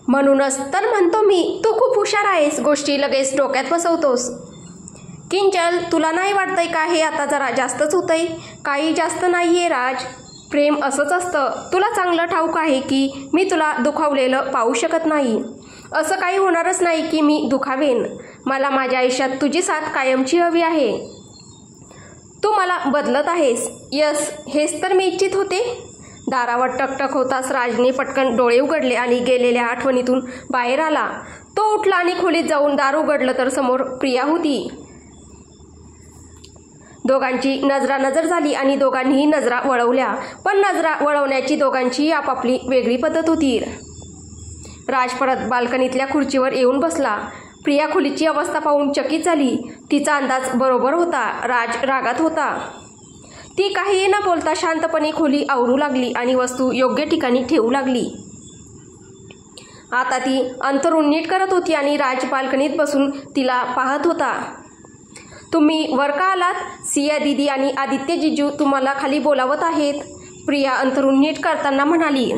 म्हणूनच तर म्हणतो मी, तू खूप हुशार आहेस, गोष्टी लगेच डोक्यात बसवतोस. किंजल, तुला नाही वाटतंय का हे आता जरा जास्तच होतंय? काही जास्त नाहीये राज, प्रेम असंच असतं. तुला चांगलं ठाऊक आहे की मी तुला दुखावलेलं पाहू शकत नाही. असं काही होणारच नाही की मी दुखावेन. मला माझ्या आयुष्यात तुझी साथ कायमची हवी आहे. तू मला बदलत आहेस. यस, हेच तर मी इच्छित होते. दारावर टकटक होताच राजने पटकन डोळे उघडले आणि गेलेल्या आठवणीतून बाहेर आला. तो उठला आणि खोलीत जाऊन दार उघडलं तर समोर प्रिया होती. दोघांची नजरानजर झाली आणि दोघांनीही नजरा वळवल्या. पण नजरा वळवण्याची दोघांची आपापली वेगळी पद्धत होती. राज परत बाल्कनीतल्या खुर्चीवर येऊन बसला. प्रिया खोलीची अवस्था पाहून चकित झाली. तिचा अंदाज बरोबर होता. राज रागात होता. ती काहीही न बोलता शांतपणे खोली आवरू लागली आणि वस्तू योग्य ठिकाणी ठेवू लागली. आता ती अंथरूण नीट करत होती आणि राज बाल्कनीत बसून तिला पाहत होता. तुम्ही वर का आलात? सिया दीदी आणि आदित्य जिजू तुम्हाला खाली बोलावत आहेत, प्रिया अंथरूण नीट करताना म्हणाली.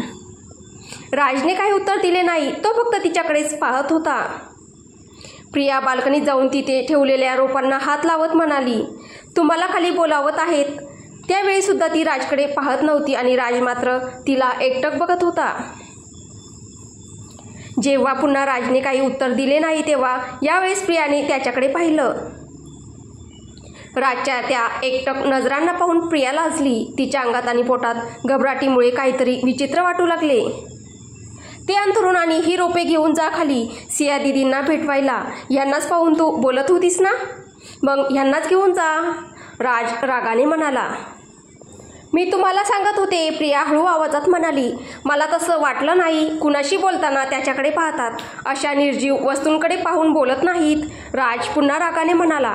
राजने काही उत्तर दिले नाही. तो फक्त तिच्याकडेच पाहत होता. प्रिया बाल्कनीत जाऊन तिथे ठेवलेल्या रोपांना हात लावत म्हणाली, तुम्हाला खाली बोलावत आहेत. त्यावेळी सुद्धा ती राजकडे पाहत नव्हती आणि राज मात्र तिला एकटक बघत होता. जेव्हा पुन्हा राजने काही उत्तर दिले नाही तेव्हा यावेळेस प्रियाने त्याच्याकडे पाहिलं. राजच्या त्या एकटक नजरांना पाहून प्रिया लाजली. तिच्या अंगात आणि पोटात घबराटीमुळे काहीतरी विचित्र वाटू लागले. ते अंथरूण आणि ही रोपे घेऊन जा खाली, सिया दीदींना भेटवायला. यांनाच पाहून तू बोलत होतीस ना, मग यांनाच घेऊन जा, राज रागाने म्हणाला. मी तुम्हाला सांगत होते, प्रिया हळू आवाजात म्हणाली. मला तसं वाटलं नाही. कुणाशी बोलताना त्याच्याकडे पाहतात, अशा निर्जीव वस्तूंकडे पाहून बोलत नाहीत, राज पुन्हा रागाने म्हणाला.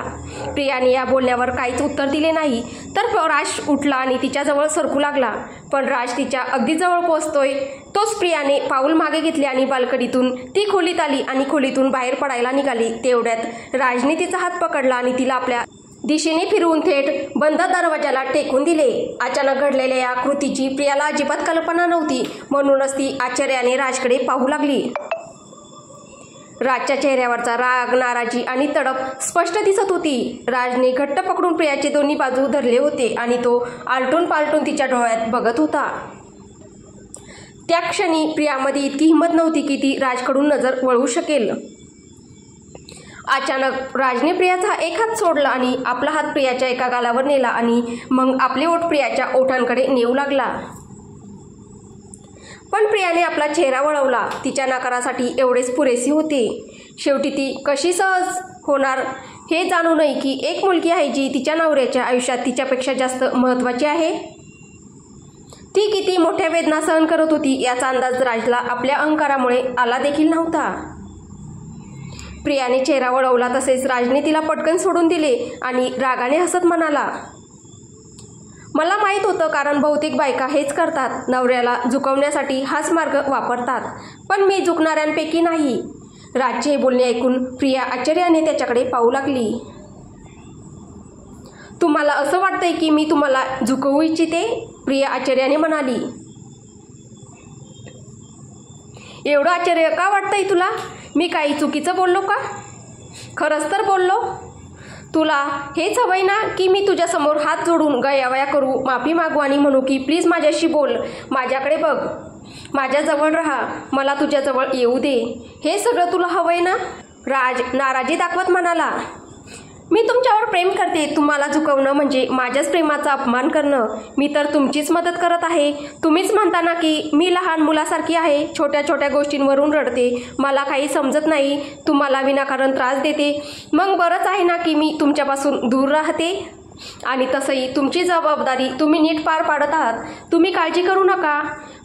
प्रियाने या बोलण्यावर काहीच उत्तर दिले नाही. तर राज उठला आणि तिच्याजवळ सरकू लागला. पण राज तिच्या अगदी जवळ पोहोचतोय तोच प्रियाने पाऊल मागे घेतले आणि बाल्कनीतून ती खोलीत आली आणि खोलीतून बाहेर पडायला निघाली. तेवढ्यात राजने तिचा हात पकडला आणि तिला आपल्या दिशेने फिरवून थेट बंद दरवाजाला टेकून दिले. अचानक घडलेल्या या कृतीची प्रियाला अजिबात कल्पना नव्हती. म्हणूनच ती आश्चर्याने राजकडे पाहू लागली. राजच्या चेहऱ्यावरचा राग, नाराजी आणि तडप स्पष्ट दिसत होती. राजने घट्ट पकडून प्रियाचे दोन्ही बाजू धरले होते आणि तो आलटून पालटून तिच्या डोळ्यात बघत होता. त्या क्षणी प्रियामध्ये इतकी हिंमत नव्हती की ती राजकडून नजर वळवू शकेल. अचानक राजने प्रियाचा एक हात सोडला आणि आपला हात प्रियाच्या एका गालावर नेला आणि मग आपले ओठ प्रियाच्या ओठांकडे नेऊ लागला. पण प्रियाने आपला चेहरा वळवला. तिच्या नकारासाठी एवढेच पुरेसे होते. शेवटी ती कशी सहज होणार हे जाणू नये की एक मुलगी आहे जी तिच्या नवऱ्याच्या आयुष्यात तिच्यापेक्षा जास्त महत्त्वाची आहे. ती किती मोठ्या वेदना सहन करत होती याचा अंदाज राजला आपल्या अहंकारामुळे आला देखील नव्हता. प्रियाने चेहरा वळवला तसेच राजने तिला पटकन सोडून दिले आणि रागाने हसत म्हणाला. मला माहीत होतं, कारण बहुतेक बायका हेच करतात, नवऱ्याला झुकवण्यासाठी हाच मार्ग वापरतात. पण मी झुकणाऱ्यांपैकी नाही. राजचे हे बोलणे ऐकून प्रिया आश्चर्याने त्याच्याकडे पाहू लागली. तुम्हाला असं वाटतंय की मी तुम्हाला झुकवू इच्छिते, प्रिया आश्चर्याने म्हणाली. एवढं आश्चर्य का वाटतंय तुला? मी काही चुकीचं बोललो का? खरंच तर बोललो. तुला हेच हवंय ना की मी तुझ्यासमोर हात जोडून गयावया करू, माफी मागू आणि म्हणू की प्लीज माझ्याशी बोल, माझ्याकडे बघ, माझ्याजवळ राहा, मला तुझ्याजवळ येऊ दे. हे सगळं तुला हवंय ना? राज नाराजी दाखवत म्हणाला. मी तुमच्यावर प्रेम करते. तुम्हाला झुकवणं म्हणजे माझ्याच प्रेमाचा अपमान करणं. मी तर तुमचीच मदत करत आहे. तुम्हीच म्हणता ना की मी लहान मुलासारखी आहे, छोट्या छोट्या गोष्टींवरून रडते, मला काही समजत नाही, तुम्हाला विनाकारण त्रास देते. मग बरंच आहे ना की मी तुमच्यापासून दूर राहते. आणि तसंही तुमची जबाबदारी तुम्ही नीट पार पाडत आहात. तुम्ही काळजी करू नका.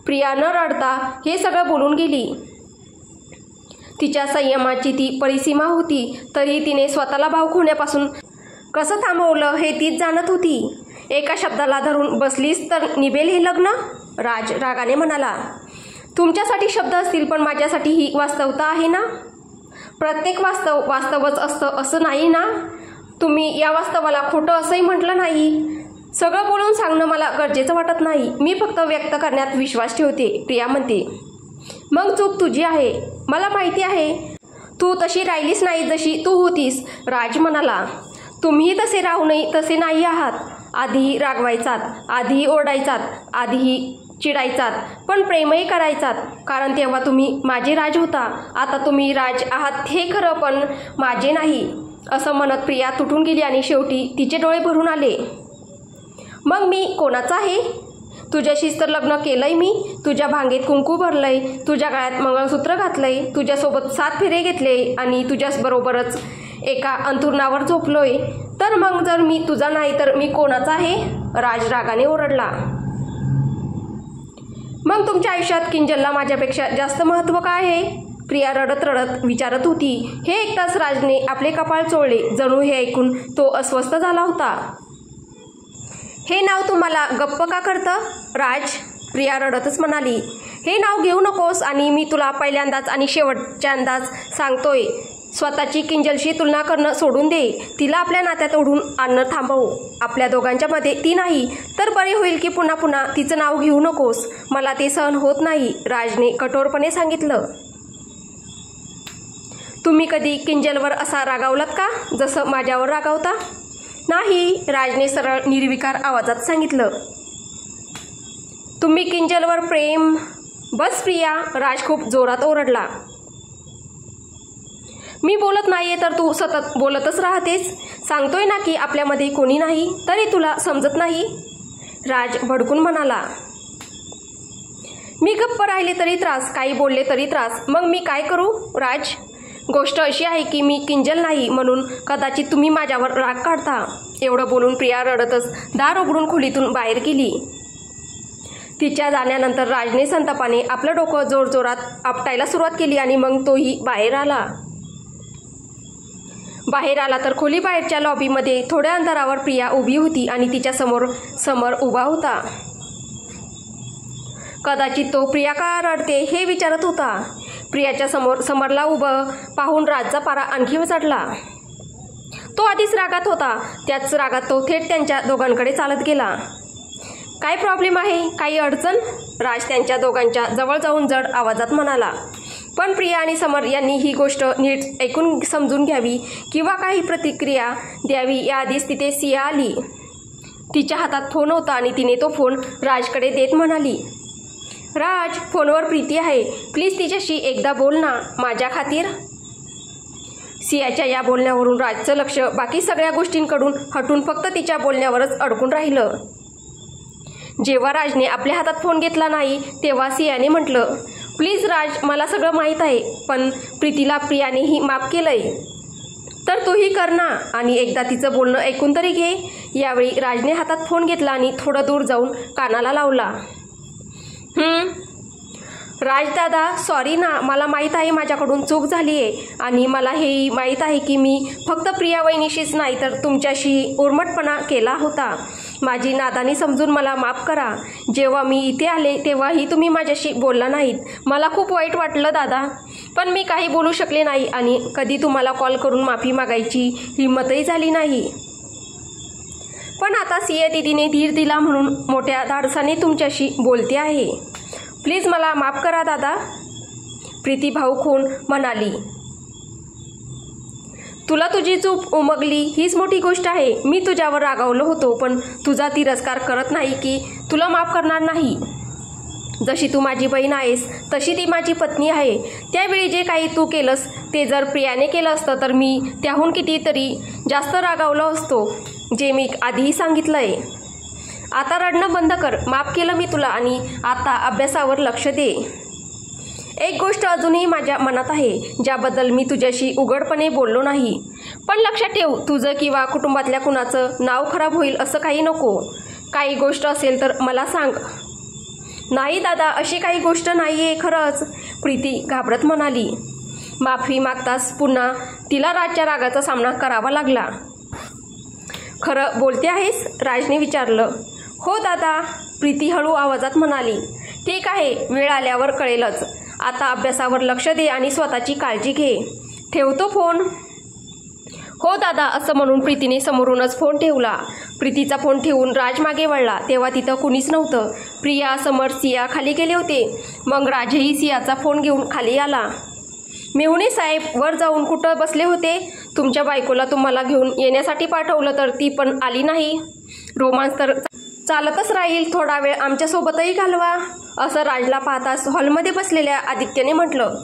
प्रिया न रडता हे सगळं बोलून गेली. तिच्या संयमाची ती परिसीमा होती. तरीही तिने स्वतःला भावुक होण्यापासून कसं थांबवलं हे तीच जाणत होती. एका शब्दाला धरून बसलीस तर निभेल हे लग्न, राज रागाने म्हणाला. तुमच्यासाठी शब्द असतील पण माझ्यासाठी ही वास्तवता आहे ना. प्रत्येक वास्तव वास्तवच असतं असं नाही ना. तुम्ही या वास्तवाला खोटं असंही म्हटलं नाही. सगळं बोलून सांगणं मला गरजेचं वाटत नाही. मी फक्त व्यक्त करण्यात विश्वास ठेवते, प्रिया म्हणते. मग चूक तुझी आहे. मला माहिती आहे तू तशी राहिलीस नाही जशी तू होतीस. राज म्हणाला. तुम्ही तसे राहूनही तसे नाही आहात. आधीही रागवायचात, आधीही ओरडायचात, आधीही चिडायचात, पण प्रेमही करायचात, कारण तेव्हा तुम्ही माझे राज होता. आता तुम्ही राज आहात हे खरं, पण माझे नाही. असं म्हणत प्रिया तुटून गेली आणि शेवटी तिचे डोळे भरून आले. मग मी कोणाचा आहे? तुझ्याशीच तर लग्न केलंय मी. तुझ्या भांगेत कुंकू भरलंय, तुझ्या गळ्यात मंगळसूत्र घातलंय, तुझ्यासोबत 7 फेरे घेतले आणि तुझ्याबरोबरच एका अंथरुणावर झोपलोय. तर मग जर मी तुझा नाही तर मी कोणाचा आहे? राज रागाने ओरडला. मग तुमच्या आयुष्यात किंजलला माझ्यापेक्षा जास्त महत्त्व काय आहे? प्रिया रडत रडत विचारत होती. हे ऐकताच राजने आपले कपाळ चोळले. जणू हे ऐकून तो अस्वस्थ झाला होता. हे नाव तुम्हाला गप्प का करतं? राज, प्रिया रडतच म्हणाली. हे नाव घेऊ नकोस आणि मी तुला पहिल्यांदाच आणि शेवटच्यांदाच सांगतोय, स्वतःची किंजलशी तुलना करणं सोडून दे. तिला आपल्या नात्यात ओढून आणणं थांबव. आपल्या दोघांच्या मध्ये ती नाही तर बरे होईल की पुन्हा पुन्हा तिचं नाव घेऊ नकोस. मला ते सहन होत नाही, राजने कठोरपणे सांगितलं. तुम्ही कधी किंजलवर असा रागावलात का जसं माझ्यावर रागावता? नाही, राजने सरळ निर्विकार आवाजात सांगितलं. तुम्ही किंजलवर प्रेम. बस प्रिया, राज खूप जोरात ओरडला. मी बोलत नाहीये तर तू सतत बोलतच राहतेस. सांगतोय ना की आपल्यामध्ये कोणी नाही, तरी तुला समजत नाही. राज भडकून म्हणाला. मी गप्प राहिले तरी त्रास, काही बोलले तरी त्रास. मग मी काय करू? राज, गोष्ट अशी आहे की मी किंजल नाही म्हणून कदाचित तुम्ही माझ्यावर राग काढता. एवढं बोलून प्रिया रडतच दार उघडून खोलीतून बाहेर गेली. तिच्या जाण्यानंतर राजने संतापाने आपलं डोकं जोरजोरात आपटायला सुरुवात केली आणि मग तोही बाहेर आला. तर खोली बाहेरच्या लॉबीमध्ये थोड्या अंतरावर प्रिया उभी होती आणि तिच्या समोर उभा होता. कदाचित तो प्रिया का रडते हे विचारत होता. प्रियाच्या समरला उभं पाहून राजचा पारा आणखी चढला. तो आधीच रागात होता. त्याच रागात तो थेट त्यांच्या दोघांकडे चालत गेला. काय प्रॉब्लेम आहे? काही अडचण? राज त्यांच्या दोघांच्या जवळ जाऊन जड आवाजात म्हणाला. पण प्रिया आणि समर यांनी ही गोष्ट नीट ऐकून समजून घ्यावी किंवा काही प्रतिक्रिया द्यावी याआधीच तिथे सिया आली. तिच्या हातात फोन होता आणि तिने तो फोन राजकडे देत म्हणाली. राज, फोनवर प्रीती आहे. प्लीज तिच्याशी एकदा बोल ना, माझ्या खातीर. सियाच्या या बोलण्यावरून राजचं लक्ष बाकी सगळ्या गोष्टींकडून हटून फक्त तिच्या बोलण्यावरच अडकून राहिलं. जेव्हा राजने आपल्या हातात फोन घेतला नाही तेव्हा सियाने म्हटलं, प्लीज राज, मला सगळं माहीत आहे, पण प्रीतीला प्रियानेही माफ केलंय, तर तूही कर ना आणि एकदा तिचं बोलणं ऐकून तरी घे. यावेळी राजने हातात फोन घेतला आणि थोडं दूर जाऊन कानाला लावला. राजदादा, सॉरी ना, मला माहीत आहे माझ्याकडून चूक झाली आहे आणि मला हेही माहीत आहे की मी फक्त प्रिया वहिनीशीच नाही तर तुमच्याशी उर्मटपणा केला होता. माझी नादानी समजून मला माफ करा. जेव्हा मी इथे आले तेव्हाही तुम्ही माझ्याशी बोलला नाहीत. मला खूप वाईट वाटलं दादा, पण मी काही बोलू शकले नाही आणि कधी तुम्हाला कॉल करून माफी मागायची हिंमतही झाली नाही. पण आता सिया दीदीने धीर दिला म्हणून मोठ्या धाडसाने तुमच्याशी बोलते आहे. प्लीज मला माफ करा दादा, प्रीती भाऊखून म्हणाली. तुला तुझी चूक उमगली हीच मोठी गोष्ट आहे. मी तुझ्यावर रागावलो होतो, पण तुझा तिरस्कार करत नाही की तुला माफ करणार नाही. जशी तू माझी बहीण आहेस तशी ती माझी पत्नी आहे. त्यावेळी जे काही तू केलंस ते जर प्रियाने केलं असतं तर मी त्याहून कितीतरी जास्त रागावलो असतो, जे मी आधीही सांगितलं आहे. आता रडणं बंद कर. माफ केलं मी तुला आणि आता अभ्यासावर लक्ष दे. एक गोष्ट अजूनही माझ्या मनात आहे ज्याबद्दल मी तुझ्याशी उघडपणे बोललो नाही. पण लक्षात ठेव, तुझं किंवा कुटुंबातल्या कुणाचं नाव खराब होईल असं काही नको. काही गोष्ट असेल तर मला सांग. नाही दादा, अशी काही गोष्ट नाही आहे खरंच, प्रीती घाबरत म्हणाली. माफी मागताच पुन्हा तिला राजच्या रागाचा सामना करावा लागला. खरं बोलते आहेस? राजने विचारलं. हो दादा, प्रीती हळू आवाजात म्हणाली. ठीक आहे, वेळ आल्यावर कळेलच. आता अभ्यासावर लक्ष दे आणि स्वतःची काळजी घे. ठेवतो फोन. हो दादा, असं म्हणून प्रीतीने समोरूनच फोन ठेवला. प्रीतीचा फोन ठेवून राज मागे वळला तेव्हा तिथं कुणीच नव्हतं. प्रिया, समर, सिया खाली गेले होते. मग राजही सियाचा फोन घेऊन खाली आला. मेहुणे साहेब वर जाऊन कुठं बसले होते? तुमच्या बायकोला तुम्हाला घेऊन येण्यासाठी पाठवलं तर ती पण आली नाही. रोमांस तर चालतच राहील, थोडा वेळ आमच्यासोबतही घालवा, असं राजला पाहताच हॉलमध्ये बसलेल्या आदित्यने म्हटलं.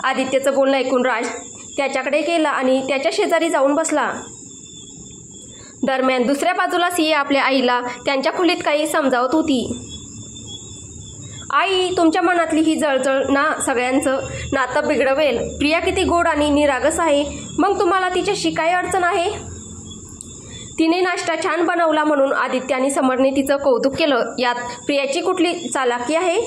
आदित्यचं बोलणं ऐकून राज त्याच्याकडे गेला आणि त्याच्या शेजारी जाऊन बसला. दरम्यान दुसऱ्या बाजूला सिया आपल्या आईला त्यांच्या खोलीत काही समजावत होती. आई, तुमच्या मनातली ही जळजळ ना सगळ्यांचं नातं बिघडवेल. प्रिया किती गोड आणि निरागस आहे, मग तुम्हाला तिच्याशी काय अडचण आहे? तिने नाश्ता छान बनवला म्हणून आदित्य आणि समरने तिचं कौतुक केलं. यात प्रियाची कुठली चालाकी आहे?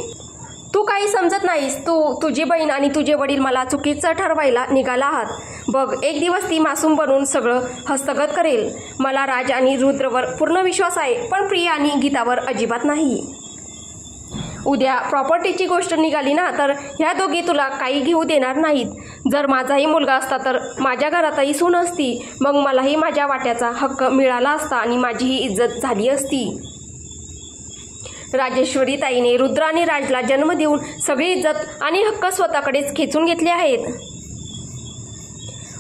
तू काही समजत नाहीस. तुझी बहीण आणि तुझे वडील मला चुकीचं ठरवायला निघाला आहात. बघ, एक दिवस ती मासूम बनून सगळं हस्तगत करेल. मला राज आणि रुद्रवर पूर्ण विश्वास आहे, पण प्रिया आणि गीतावर अजिबात नाही. उद्या प्रॉपर्टीची गोष्ट निघाली ना तर ह्या दोघी तुला काही घेऊ देणार नाहीत. जर माझाही मुलगा असता तर माझ्या घरातही सून असती, मग मलाही माझ्या वाट्याचा हक्क मिळाला असता आणि माझीही इज्जत झाली असती. राजेश्वरी ताईने रुद्र आणि राजला जन्म देऊन सगळी इज्जत आणि हक्क स्वतःकडेच खेचून घेतले आहेत.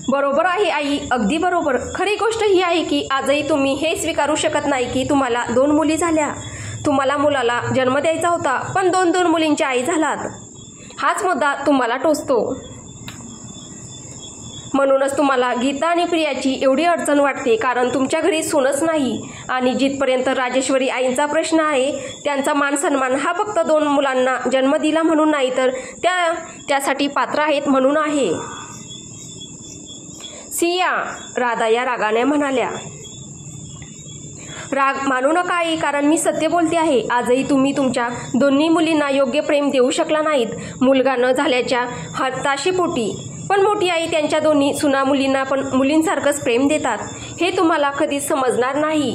बरोबर आहे आई, अगदी बरोबर. खरी गोष्ट ही आहे की आजही तुम्ही हे स्वीकारू शकत नाही की तुम्हाला 2 मुली झाल्या. तुम्हाला मुलाला जन्म द्यायचा होता, पण 2 मुलींच्या आई झालात. हाच मुद्दा तुम्हाला टोचतो. म्हणूनच तुम्हाला गीता आणि प्रियाची एवढी अडचण वाटते, कारण तुमच्या घरी सूनच नाही. आणि जिथपर्यंत राजेश्वरी आईंचा प्रश्न आहे, त्यांचा मान सन्मान हा फक्त 2 मुलांना जन्म दिला म्हणून नाही, तर त्यासाठी पात्र आहेत म्हणून आहे. सिया, राधा या रागाने म्हणाल्या. राग मानू नका आई, कारण मी सत्य बोलते आहे. आजही तुम्ही तुमच्या दोन्ही मुलींना योग्य प्रेम देऊ शकला नाहीत, मुलगा न झाल्याच्या हताशेपोटी. पण मोठी आई त्यांच्या दोन्ही सुना मुलींना पण मुलींसारखंच प्रेम देतात, हे तुम्हाला कधीच समजणार नाही.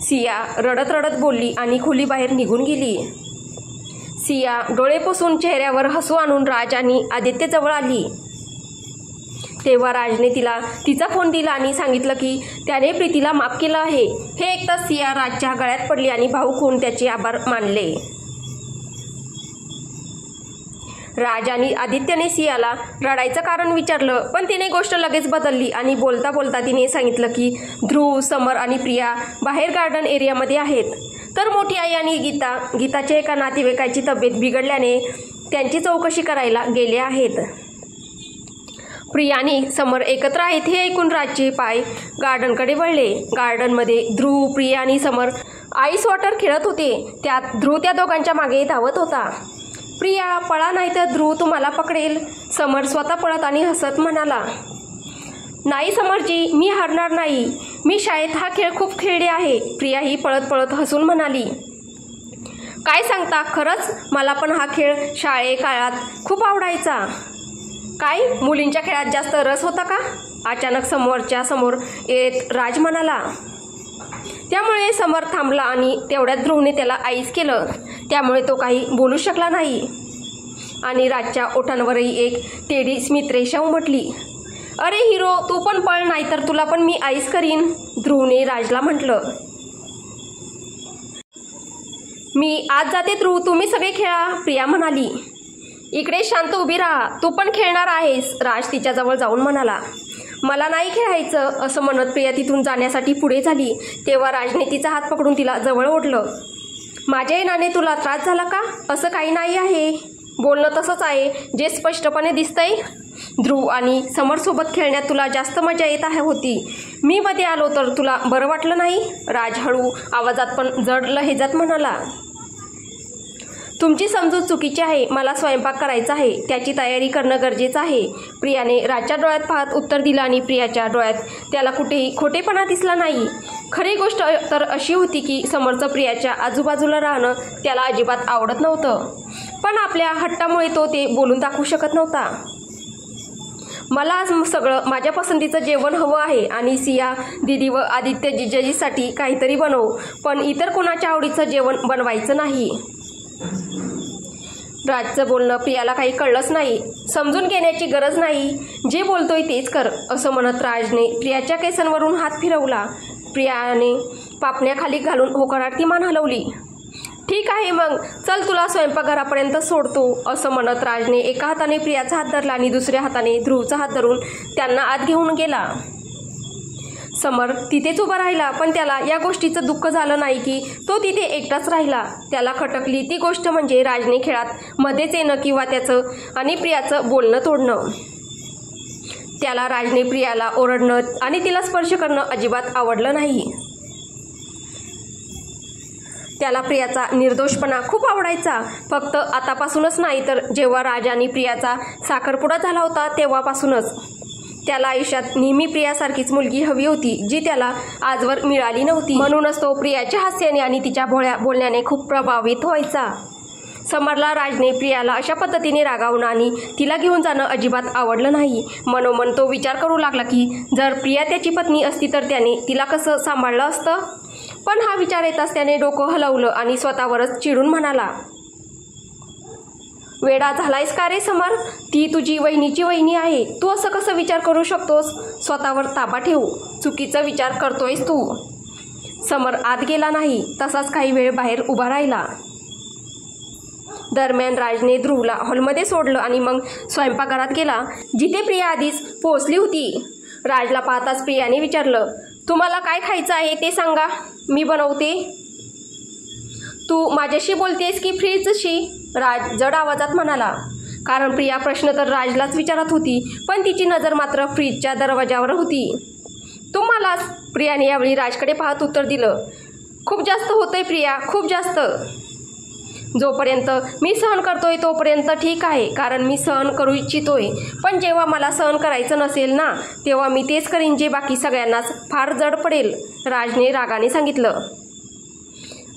सिया रडत रडत बोलली आणि खोलीबाहेर निघून गेली. सिया डोळे पुसून चेहऱ्यावर हसू आणून राज आणि आदित्य जवळ आली. तेव्हा राजने तिला तिचा फोन दिला आणि सांगितलं की त्याने प्रीतीला माफ केलं आहे. हे ऐकताच सिया राजच्या गळ्यात पडली आणि भावुक होऊन त्याचे आभार मानले. राज आणि आदित्यने सियाला रडायचं कारण विचारलं, पण तिने गोष्ट लगेच बदलली आणि बोलता बोलता तिने सांगितलं की ध्रुव, समर आणि प्रिया बाहेर गार्डन एरियामध्ये आहेत. तर मोठी आई आणि गीताच्या एका नातेवाईकाची तब्येत बिघडल्याने त्यांची चौकशी करायला गेले आहेत. प्रिया आणि समर एकत्र आहेत हे ऐकून राजचे पाय गार्डनकडे वळले. गार्डनमध्ये ध्रुव, प्रिया आणि समर आईस वॉटर खेळत होते. त्यात ध्रुव त्या दोघांच्या मागे धावत होता. प्रिया, पळा नाही तर ध्रुव तुम्हाला पकडेल. समर स्वतः पळत आणि हसत म्हणाला. नाही समरजी, मी हारणार नाही. मी शाळेत हा खेळ खूप खेळले आहे. प्रिया ही पळत पळत हसून म्हणाली. काय सांगता, खरंच मला पण हा खेळ शाळेकाळात खूप आवडायचा. काय, मुलींच्या खेळात जास्त रस होता का? अचानक समोरच्या समोर येत राज म्हणाला. त्यामुळे समर थांबला आणि तेवढ्यात ध्रुवने त्याला आईस केलं. त्यामुळे तो काही बोलू शकला नाही आणि राजच्या ओठांवरही एक तेडी स्मितरेषा उमटली. अरे हिरो, तू पण पळ, नाही तर तुला पण मी आईस करीन, ध्रुवने राजला म्हटलं. मी आज जाते ध्रुव, तुम्ही सगळे खेळा, प्रिया म्हणाली. इकडे शांत उभी राहा, तू पण खेळणार आहेस, राज तिच्याजवळ जाऊन म्हणाला. मला नाही खेळायचं, असं म्हणत प्रिया तिथून जाण्यासाठी पुढे झाली. तेव्हा राजने तिचा हात पकडून तिला जवळ ओढलं. माझ्या येण्याने तुला त्रास झाला का? असं काही नाही आहे, बोलणं तसंच आहे जे स्पष्टपणे दिसतंय. ध्रुव आणि समरसोबत खेळण्यात तुला जास्त मजा येत होती. मी मध्ये आलो तर तुला बरं वाटलं नाही, राज हळू आवाजात पण जड लहेजात म्हणाला. तुमची समजूत चुकीची आहे. मला स्वयंपाक करायचा आहे, त्याची तयारी करणं गरजेचं आहे, प्रियाने राजच्या डोळ्यात पाहत उत्तर दिलं आणि प्रियाच्या डोळ्यात त्याला कुठेही खोटेपणा दिसला नाही. खरी गोष्ट तर अशी होती की समरचं प्रियाच्या आजूबाजूला राहणं त्याला अजिबात आवडत नव्हतं, पण आपल्या हट्टामुळे तो ते बोलून दाखवू शकत नव्हता. मला आज सगळं माझ्या पसंतीचं जेवण हवं आहे आणि सिया दीदी व आदित्य जिजाजीसाठी काहीतरी बनव, पण इतर कोणाच्या आवडीचं जेवण बनवायचं नाही. राजचं बोलणं प्रियाला काही कळलंच नाही. समजून घेण्याची गरज नाही, जे बोलतोय तेच कर, असं म्हणत राजने प्रियाच्या केसांवरून हात फिरवला. प्रियाने पापण्या खाली घालून होकारार्थी मान हलवली. ठीक आहे मग चल, तुला स्वयंपाकघरापर्यंत सोडतो, असं म्हणत राजने एका हाताने प्रियाचा हात धरला आणि दुसऱ्या हाताने ध्रुवचा हात धरून त्यांना आत घेऊन गेला. समर तिथेच उभा राहिला, पण त्याला या गोष्टीचं दुःख झालं नाही की तो तिथे एकटाच राहिला. त्याला खटकली ती गोष्ट म्हणजे राजने खेळात मध्येच येणं किंवा त्याचं आणि प्रियाचं बोलणं तोडणं. त्याला राजने प्रियाला ओरडणं आणि तिला स्पर्श करणं अजिबात आवडलं नाही. त्याला प्रियाचा निर्दोषपणा खूप आवडायचा. फक्त आतापासूनच नाही तर जेव्हा राज आणि प्रियाचा साखरपुडा झाला होता तेव्हापासूनच. त्याला आयुष्यात नेहमी प्रियासारखीच मुलगी हवी होती जी त्याला आजवर मिळाली नव्हती. म्हणूनच तो प्रियाच्या हास्याने आणि तिच्या भोळ्या बोलण्याने खूप प्रभावित व्हायचा. समरला राजने प्रियाला अशा पद्धतीने रागावणं आणि तिला घेऊन जाणं अजिबात आवडलं नाही. मनोमन तो विचार करू लागला की जर प्रिया त्याची पत्नी असती तर त्याने तिला कसं सांभाळलं असतं. पण हा विचार येताच त्याने डोकं हलवलं आणि स्वतःवरच चिडून म्हणाला, वेडा झालायस का रे समर? ती तुझी वहिनीची वहिनी आहे. तू असं कसं विचार करू शकतोस? स्वतःवर ताबा ठेव. चुकीचा विचार करतोयस तू. समर आत गेला नाही. तसाच काही वेळ बाहेर उभा राहिला. दरम्यान राजने ध्रुवला हॉलमध्ये सोडलं आणि मग स्वयंपाकघरात गेला जिथे प्रिया आधीच पोहोचली होती. राजला पाहताच प्रियाने विचारलं, तुम्हाला काय खायचं आहे ते सांगा, मी बनवते. तू माझ्याशी बोलतेस की फ्रीजशी? राज जड आवाजात म्हणाला. कारण प्रिया प्रश्न तर राजलाच विचारत होती, पण तिची नजर मात्र फ्रीजच्या दरवाजावर होती. तुम्हालाच, प्रियाने यावेळी राजकडे पाहत उत्तर दिलं. खूप जास्त होतंय प्रिया, खूप जास्त. जोपर्यंत मी सहन करतोय तोपर्यंत ठीक आहे, कारण मी सहन करू इच्छितोय. पण जेव्हा मला सहन करायचं नसेल ना, तेव्हा मी तेच करीन जे बाकी सगळ्यांनाच फार जड पडेल, राजने रागाने सांगितलं.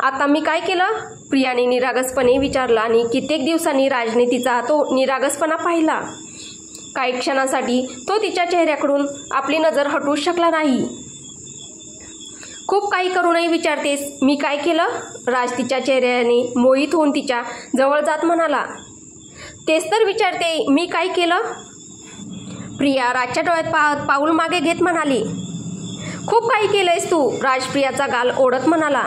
आता मी काय केलं? प्रियाने निरागसपणे विचारलं आणि कित्येक दिवसांनी राजने तिचा तो निरागसपणा पाहिला. काही क्षणांसाठी तो तिच्या चेहऱ्याकडून आपली नजर हटवू शकला नाही. खूप काही करूनही विचारतेस मी काय केलं? राज तिच्या चेहऱ्याने मोहित होऊन तिच्या जवळ जात म्हणाला. तेच तर विचारते, मी काय केलं? प्रिया राजच्या डोळ्यात पाहत पाऊल मागे घेत म्हणाली. खूप काही केलंयस तू, राज प्रियाचा गाल ओढत म्हणाला.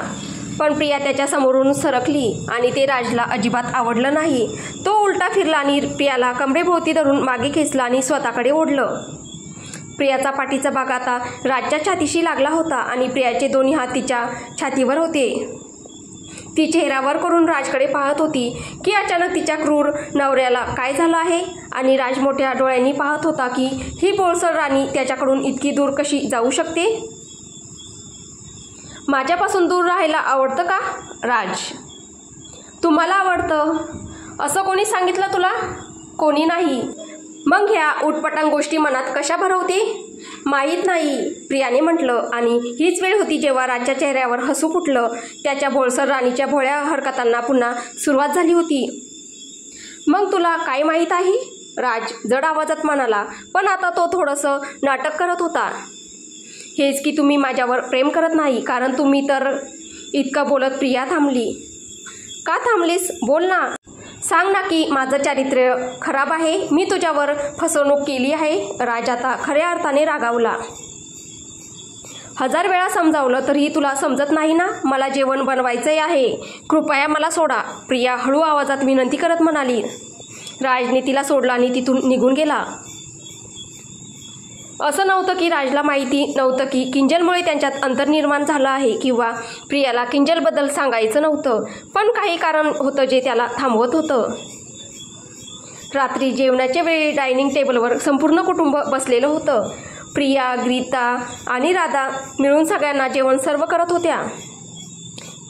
पण प्रिया त्याच्या समोरून सरकली आणि ते राजला अजिबात आवडलं नाही. तो उलटा फिरला आणि प्रियाला कमरेभोवती धरून मागे खेचला आणि स्वतःकडे ओढलं. प्रियाचा पाठीचा भाग आता राजच्या छातीशी लागला होता आणि प्रियाचे दोन्ही हात तिच्या छातीवर होते. ती चेहऱ्यावर करून राजकडे पाहत होती की अचानक तिच्या क्रूर नवऱ्याला काय झालं आहे. आणि राज मोठ्या डोळ्यांनी पाहत होता की ही बोळसर राणी त्याच्याकडून इतकी दूर कशी जाऊ शकते. माझ्यापासून दूर राहायला आवडतं का? राज, तुम्हाला आवडतं असं कोणी सांगितलं तुला? कोणी नाही. मग ह्या उटपटांग गोष्टी मनात कशा भरवते? माहीत नाही, प्रियाने म्हटलं. आणि हीच वेळ होती जेव्हा राजच्या चेहऱ्यावर हसू फुटलं. त्याच्या बोळसर राणीच्या भोळ्या हरकतांना पुन्हा सुरुवात झाली होती. मग तुला काय माहीत आहे? राज जड आवाजात म्हणाला. पण आता तो थोडंसं नाटक करत होता. हेच की तुम्ही माझ्यावर प्रेम करत नाही, कारण तुम्ही तर. इतकं बोलत प्रिया थांबली. का थांबलीस? बोल ना, सांग ना की माझं चारित्र्य खराब आहे, मी तुझ्यावर फसवणूक केली आहे. राज आता खऱ्या अर्थाने रागावला. 1000 वेळा समजावलं तरीही तुला समजत नाही ना? मला जेवण बनवायचं आहे, कृपया मला सोडा, प्रिया हळू आवाजात विनंती करत म्हणाली. राजने तिला सोडलं आणि तिथून निघून गेला. असं नव्हतं की राजला माहिती नव्हतं की किंजलमुळे त्यांच्यात अंतर निर्माण झालं आहे किंवा प्रियाला किंजलबद्दल सांगायचं नव्हतं. पण काही कारण होतं जे त्याला थांबवत होतं. रात्री जेवणाच्या वेळी डायनिंग टेबलवर संपूर्ण कुटुंब बसलेलं होतं. प्रिया, गीता आणि राधा मिळून सगळ्यांना जेवण सर्व करत होत्या.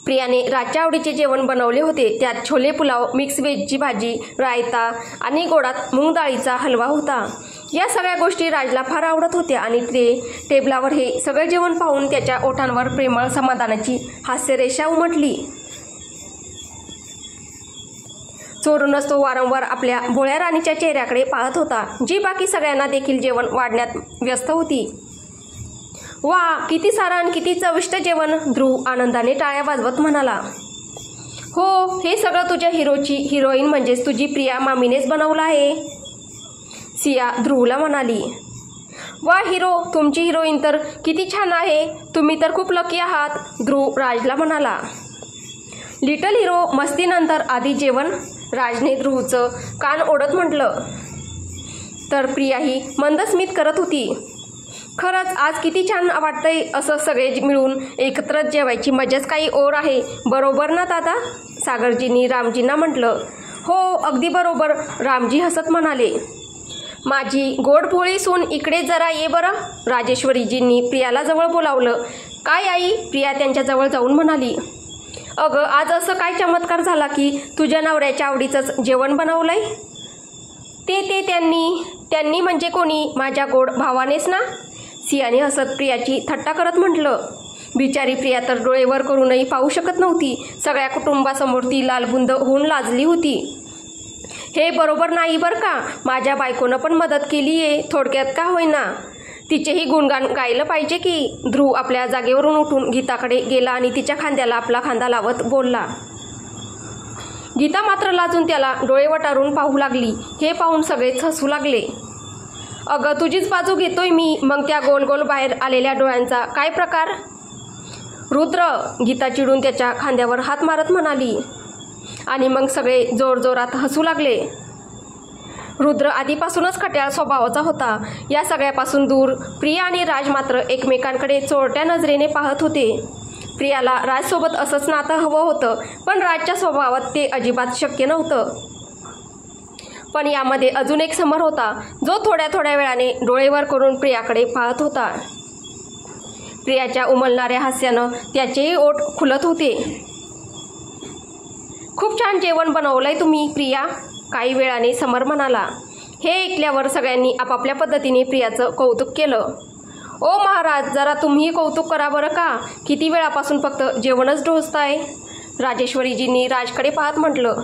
प्रियाने राजच्या आवडीचे जेवण बनवले होते. त्यात छोले पुलाव, मिक्स व्हेजची भाजी, रायता आणि गोडात मूग डाळीचा हलवा होता. या सगळ्या गोष्टी राजला फार आवडत होत्या आणि टेबलावर हे सगळे जेवण पाहून त्याच्या ओठांवर प्रेमळ समाधानाची हास्यरेषा उमटली. चोरूनच तो वारंवार आपल्या भोळ्या राणीच्या चेहऱ्याकडे पाहत होता, जी बाकी सगळ्यांना देखील जेवण वाढण्यात व्यस्त होती. वा, किती सारं आणि किती चविष्ट जेवण, ध्रुव आनंदाने टाळ्या वाजवत म्हणाला. हो, हे सगळं तुझ्या हिरोची हिरोईन म्हणजेच तुझी प्रिया मामीनेच बनवलं आहे, सिया ध्रुवला म्हणाली. वा हिरो, तुमची हिरोईन तर किती छान आहे, तुम्ही तर खूप लकी आहात, ध्रुव राजला म्हणाला. लिटल हिरो मस्तीनंतर आधी जेवण, राजने ध्रुवचं कान ओढत म्हटलं. तर प्रियाही मंदस्मित करत होती. खरंच आज किती छान वाटतंय असं सगळे मिळून एकत्र जेवायची मजाच काही और आहे, बरोबर ना दादा? सागरजींनी रामजींना म्हटलं. हो अगदी बरोबर, रामजी हसत म्हणाले. माझी गोड भोळी सून इकडे जरा ये बरं. राजेश्वरीजींनी प्रियाला जवळ बोलावलं. काय आई? प्रिया त्यांच्याजवळ जाऊन म्हणाली. अगं आज असं काय चमत्कार झाला की तुझ्या नवऱ्याच्या आवडीचंच जेवण बनवलंय? ते त्यांनी म्हणजे कोणी? माझ्या गोड भावानेच ना? सियाने हसत प्रियाची थट्टा करत म्हटलं. बिचारी प्रिया तर डोळे वर करूनही पाहू शकत नव्हती. सगळ्या कुटुंबासमोर ती लालबुंद होऊन लाजली होती. हे बरोबर नाही बरं का. माझ्या बायकोनं पण मदत केली आहे, थोडक्यात का होईना. तिचेही गुणगान गायलं पाहिजे की. ध्रुव आपल्या जागेवरून उठून गीताकडे गेला आणि तिच्या खांद्याला आपला खांदा लावत बोलला. गीता मात्र लाजून त्याला डोळे वटारून पाहू लागली. हे पाहून सगळेच हसू लागले. अगं तुझीच बाजू घेतोय मी, मग त्या गोल गोल बाहेर आलेल्या डोळ्यांचा काय प्रकार? रुद्र, गीता चिडून त्याच्या खांद्यावर हात मारत म्हणाली. आणि मग सगळे जोरजोरात हसू लागले. रुद्र आधीपासूनच खट्याळ स्वभावाचा होता. या सगळ्यापासून दूर प्रिया आणि राज मात्र एकमेकांकडे चोरट्या नजरेने पाहत होते. प्रियाला राजसोबत असंच नातं हवं होतं, पण राजच्या स्वभावात ते अजिबात शक्य नव्हतं. पण यामध्ये अजून एक समर होता, जो थोड्या थोड्या वेळाने डोळेवर करून प्रियाकडे पाहत होता. प्रियाच्या उमलणाऱ्या हास्यानं त्याचेही ओठ खुलत होते. खूप छान जेवण बनवलंय तुम्ही प्रिया, काही वेळाने समर म्हणाला. हे ऐकल्यावर सगळ्यांनी आपापल्या पद्धतीने प्रियाचं कौतुक केलं. ओ महाराज, जरा तुम्ही कौतुक करा बरं का. किती वेळापासून फक्त जेवणच ढोसताय? राजेश्वरीजींनी राजकडे पाहत म्हटलं.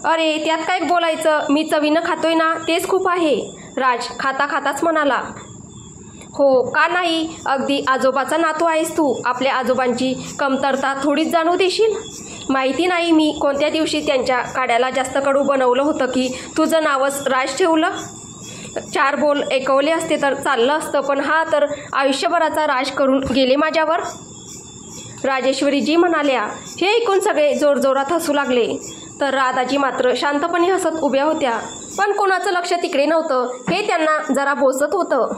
अरे त्यात काय बोलायचं, मी चवीनं खातोय ना, तेच खूप आहे. राज खाता खाताच म्हणाला. हो का नाही, अगदी आजोबाचा नातू आहेस तू. आपल्या आजोबांची कमतरता थोडीच जाणू देशील. माहिती नाही मी कोणत्या दिवशी त्यांच्या काड्याला जास्त कडू बनवलं होतं की तुझं नावच राज ठेवलं. 4 बोल ऐकवले असते तर चाललं असतं, पण हा तर आयुष्यभराचा राज करून गेले माझ्यावर. राजेश्वरीजी म्हणाल्या. हे ऐकून सगळे जोरजोरात हसू लागले. तर राधाजी मात्र शांतपणे हसत उभ्या होत्या. पण कोणाचं लक्ष तिकडे नव्हतं हे त्यांना जरा बोचत होतं.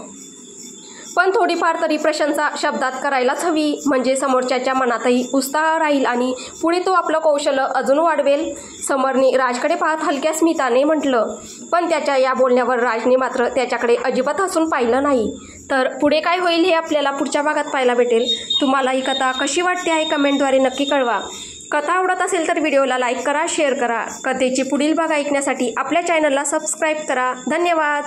पण थोडीफार तरी प्रशंसा शब्दात करायलाच हवी, म्हणजे समोरच्याच्या मनातही उत्साह राहील आणि पुढे तो आपलं कौशल्य अजून वाढवेल. समरने राजकडे पाहत हलक्या स्मिताने म्हटलं. पण त्याच्या या बोलण्यावर राजने मात्र त्याच्याकडे अजिबात हसून पाहिलं नाही. तर पुढे काय होईल हे आपल्याला पुढच्या भागात पाहायला भेटेल. तुम्हाला ही कथा कशी वाटते आहे कमेंटद्वारे नक्की कळवा. कथा आवडत असेल तर व्हिडिओला लाईक करा, शेअर करा. कथेची पुढील भाग ऐकण्यासाठी आपल्या चॅनलला सबस्क्राईब करा. धन्यवाद.